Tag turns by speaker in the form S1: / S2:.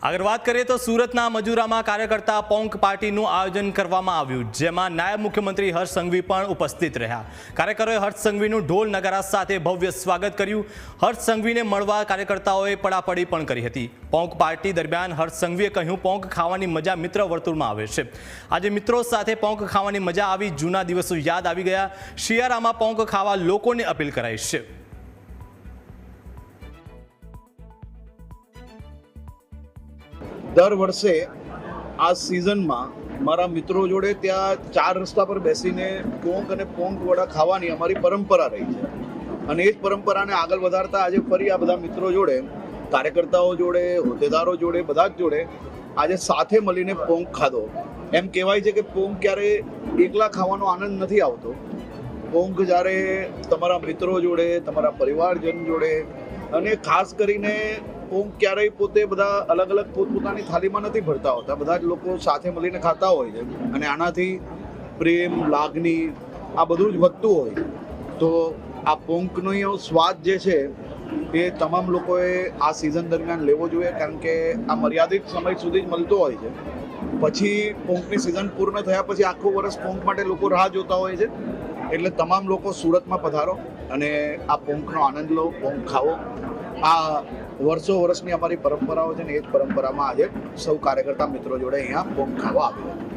S1: अगर बात करें तो सूरतना मजूराમાં કાર્યકર્તા પોંક પાર્ટીનું આયોજન કરવામાં આવ્યું, જેમાં નાયબ મુખ્યમંત્રી હર્ષ સંઘવી પણ ઉપસ્થિત રહ્યા। કાર્યકરોએ હર્ષ સંઘવીનું ઢોલ નગારા સાથે ભવ્ય સ્વાગત કર્યું। હર્ષ સંઘવીને મળવા કાર્યકર્તાઓએ પડાપડી પણ કરી હતી। પોંક પાર્ટી દરમિયાન હર્ષ સંઘવીએ કહ્યું, પોંક ખાવાની મજા મિત્ર વર્તુળમાં આવે છે। આજે મિત્રો સાથે પોંક ખાવાની મજા આવી, જૂના દિવસો યાદ આવી ગયા। શિયાળામાં પોંક ખાવા લોકોને અપીલ કરાઈ છે।
S2: દર વર્ષે આ સિઝનમાં મારા મિત્રો જોડે ત્યાં ચાર રસ્તા પર બેસીને પોંક અને પોંક વડા ખાવાની અમારી પરંપરા રહી છે અને એ જ પરંપરાને આગળ વધારતા આજે ફરી આ બધા મિત્રો જોડે, કાર્યકર્તાઓ જોડે, હોદ્દેદારો જોડે, બધા જ જોડે આજે સાથે મળીને પોંક ખાધો। એમ કહેવાય છે કે પોંક ક્યારે એકલા ખાવાનો આનંદ નથી આવતો। પોંક જ્યારે તમારા મિત્રો જોડે, તમારા પરિવારજન જોડે અને ખાસ કરીને પોંક ક્યારેય પોતે બધા અલગ અલગ પોતપોતાની થાળીમાં નથી ભરતા હોતા, બધા જ લોકો સાથે મળીને ખાતા હોય છે અને આનાથી પ્રેમ, લાગણી આ બધું જ વધતું હોય। તો આ પોંકનો સ્વાદ જે છે એ તમામ લોકોએ આ સિઝન દરમિયાન લેવો જોઈએ, કારણ કે આ મર્યાદિત સમય સુધી જ મળતો હોય છે। પછી પોંકની સિઝન પૂર્ણ થયા પછી આખું વર્ષ પોંક માટે લોકો રાહ જોતા હોય છે। એટલે તમામ લોકો સુરતમાં પધારો અને આ પોંકનો આનંદ લો, પોંક ખાઓ। આ વર્ષો વર્ષની અમારી પરંપરાઓ છે ને એ જ પરંપરામાં આજે સૌ કાર્યકર્તા મિત્રો જોડે અહીંયા પોંક ખાવા આવ્યા।